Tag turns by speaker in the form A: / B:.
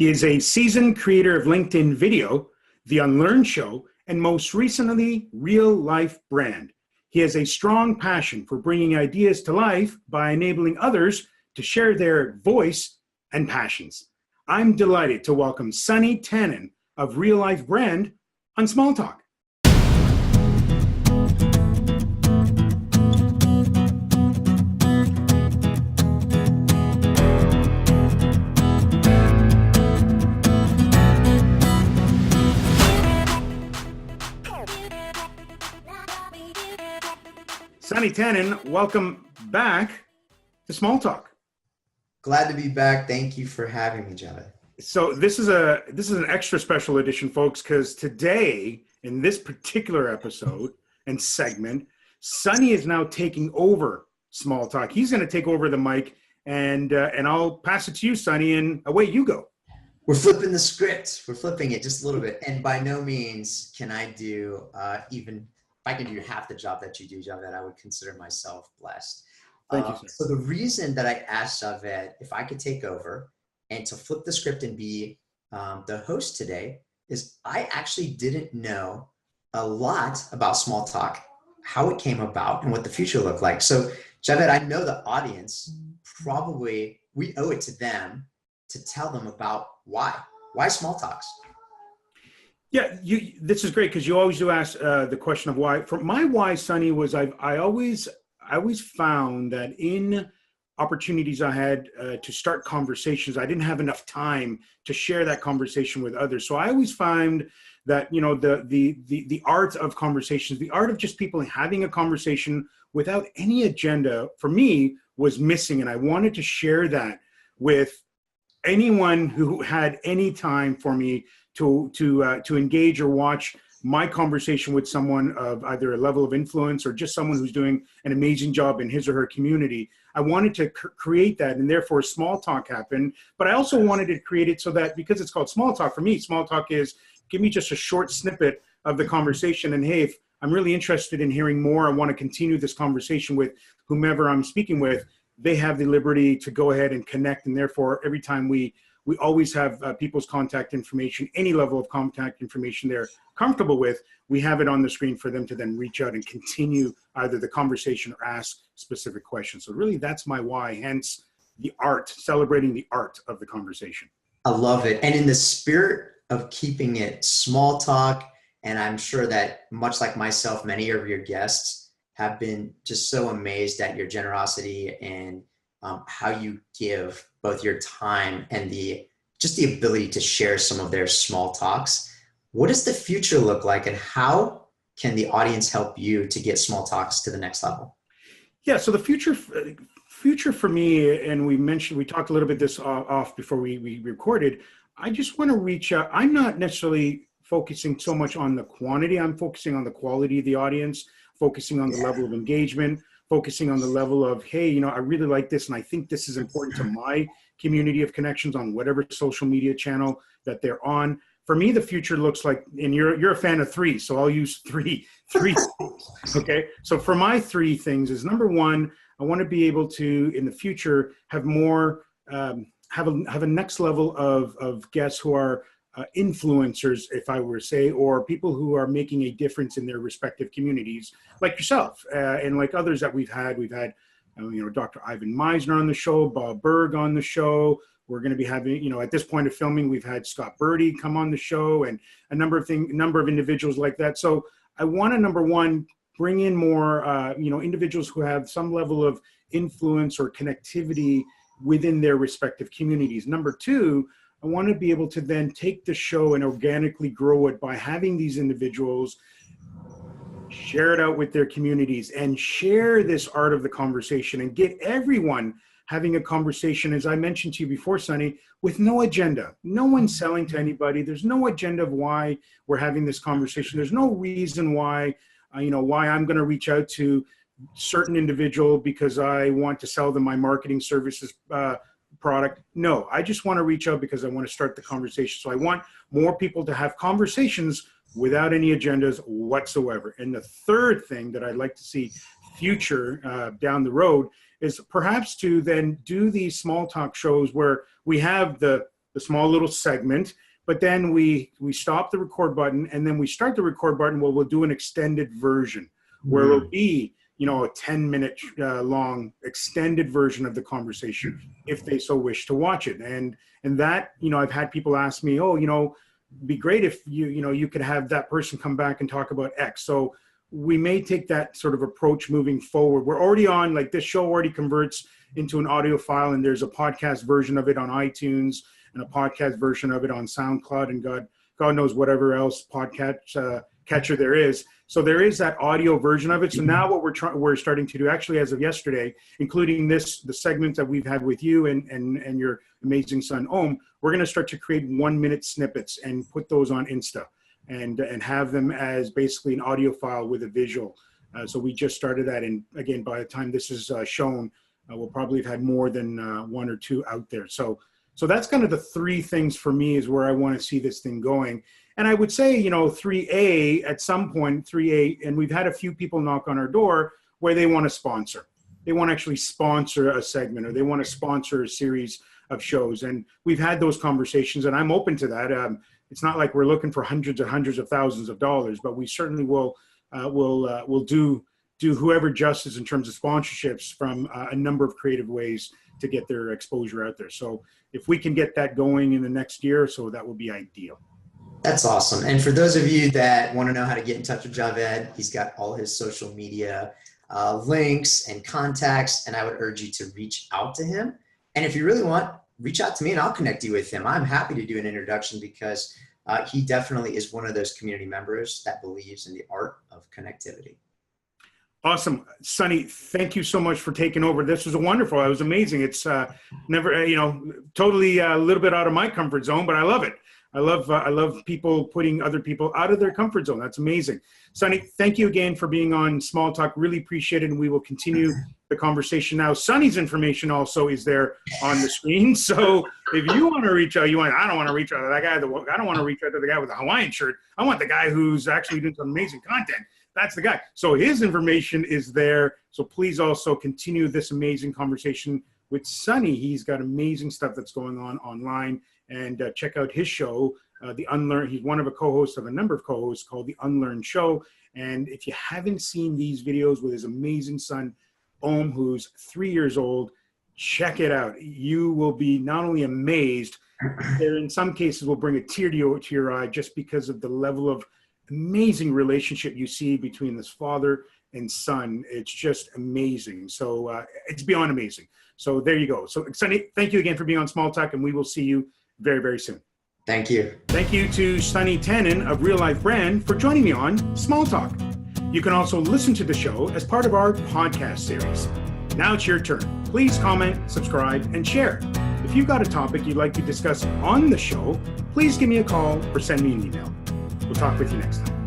A: He is a seasoned creator of LinkedIn Video, The Unlearned Show, and most recently, Real Life Brand. He has a strong passion for bringing ideas to life by enabling others to share their voice and passions. I'm delighted to welcome Sonny Tannan of Real Life Brand on Small Talk. Sonny Tannan, welcome back to Small Talk.
B: Glad to be back. Thank you for having me, Javed.
A: So this is an extra special edition, folks, because today, in this particular episode and segment, Sonny is now taking over Small Talk. He's going to take over the mic, and I'll pass it to you, Sonny, and away you go.
B: We're flipping the script. We're flipping it just a little bit. And by no means can I do even if I can do half the job that you do, Javed, I would consider myself blessed.
A: Thank you, sir.
B: So the reason that I asked Javed if I could take over and to flip the script and be the host today is I actually didn't know a lot about Small Talk, how it came about, and what the future looked like. So Javed, I know the audience probably, we owe it to them to tell them about why Small Talks.
A: Yeah, this is great because you always do ask the question of why. For my why, Sonny, was I always found that in opportunities I had to start conversations, I didn't have enough time to share that conversation with others. So I always find that, you know, the art of conversations, the art of just people having a conversation without any agenda, for me, was missing, and I wanted to share that with anyone who had any time for me to engage or watch my conversation with someone of either a level of influence or just someone who's doing an amazing job in his or her community. I wanted to create that, and therefore Small Talk happened. But I also wanted to create it so that, because it's called Small Talk, for me, Small Talk is give me just a short snippet of the conversation. And hey, if I'm really interested in hearing more, I want to continue this conversation with whomever I'm speaking with, they have the liberty to go ahead and connect. And therefore, every time we always have people's contact information, any level of contact information they're comfortable with, we have it on the screen for them to then reach out and continue either the conversation or ask specific questions. So really, that's my why, hence the art, celebrating the art of the conversation.
B: I love it. And in the spirit of keeping it small talk, and I'm sure that much like myself, many of your guests have been just so amazed at your generosity and how you give both your time and just the ability to share some of their small talks. What does the future look like, and how can the audience help you to get Small Talks to the next level?
A: Yeah, so the future for me, and we talked a little bit this off before we recorded, I just want to reach out. I'm not necessarily focusing so much on the quantity. I'm focusing on the quality of the audience, focusing on the level of engagement, focusing on the level of, hey, you know, I really like this, and I think this is important to my community of connections on whatever social media channel that they're on. For me, the future looks like, and you're a fan of three, so I'll use three things, okay? So for my three things is, number one, I want to be able to, in the future, have more, have a next level of guests who are influencers, if I were to say, or people who are making a difference in their respective communities, like yourself and like others that we've had. You know, Dr. Ivan Meisner on the show, Bob Berg on the show. We're going to be having, you know, at this point of filming, we've had Scott Birdie come on the show, and a number of individuals like that. So I want to, number one, bring in more, you know, individuals who have some level of influence or connectivity within their respective communities. Number two, I want to be able to then take the show and organically grow it by having these individuals share it out with their communities and share this art of the conversation and get everyone having a conversation, as I mentioned to you before, Sonny, with no agenda. No one's selling to anybody. There's no agenda of why we're having this conversation. There's no reason why, why I'm going to reach out to certain individual because I want to sell them my marketing services product. No, I just want to reach out because I want to start the conversation. So I want more people to have conversations without any agendas whatsoever. And the third thing that I'd like to see future down the road is perhaps to then do these small talk shows where we have the the small little segment, but then we stop the record button, and then we start the record button where we'll do an extended version where it'll be, a 10-minute long extended version of the conversation if they so wish to watch it. And that, I've had people ask me, be great if you could have that person come back and talk about X. So we may take that sort of approach moving forward. We're already on, like, this show already converts into an audio file, and there's a podcast version of it on iTunes and a podcast version of it on SoundCloud, and God knows whatever else podcast catcher there is. So there is that audio version of it. So now what we're starting to do, actually as of yesterday, including the segments that we've had with you and your amazing son Om, we're going to start to create 1-minute snippets and put those on Insta and have them as basically an audio file with a visual. So we just started that, and again, by the time this is shown, we'll probably have had more than 1 or 2 out there. So that's kind of the 3 things for me is where I want to see this thing going. And I would say, 3A at some point, 3A, and we've had a few people knock on our door where they want to sponsor. They want to actually sponsor a segment, or they want to sponsor a series of shows. And we've had those conversations, and I'm open to that. It's not like we're looking for hundreds and hundreds of thousands of dollars, but we certainly will do whoever justice in terms of sponsorships from a number of creative ways to get their exposure out there. So if we can get that going in the next year or so, that would be ideal.
B: That's awesome. And for those of you that want to know how to get in touch with Javed, he's got all his social media links and contacts, and I would urge you to reach out to him. And if you really want, reach out to me and I'll connect you with him. I'm happy to do an introduction because he definitely is one of those community members that believes in the art of connectivity.
A: Awesome. Sonny, thank you so much for taking over. This was wonderful. It was amazing. It's never, totally a little bit out of my comfort zone, but I love it. I love people putting other people out of their comfort zone. That's amazing. Sonny, thank you again for being on Small Talk. Really appreciate it, and we will continue the conversation now. Sonny's information also is there on the screen. So if you want to reach out, I don't want to reach out to that guy. I don't want to reach out to the guy with the Hawaiian shirt. I want the guy who's actually doing some amazing content. That's the guy. So his information is there. So please also continue this amazing conversation with Sonny. He's got amazing stuff that's going on online. And check out his show, The Unlearned. He's one of a co-host of a number of co-hosts called The Unlearned Show. And if you haven't seen these videos with his amazing son, Om, who's 3 years old, check it out. You will be not only amazed, there in some cases will bring a tear to your eye just because of the level of amazing relationship you see between this father and son. It's just amazing. So it's beyond amazing. So there you go. So Sonny, thank you again for being on Small Talk, and we will see you very, very soon.
B: Thank you.
A: Thank you to Sonny Tannan of Real Life Brand for joining me on Small Talk. You can also listen to the show as part of our podcast series. Now it's your turn. Please comment, subscribe, and share. If you've got a topic you'd like to discuss on the show, please give me a call or send me an email. We'll talk with you next time.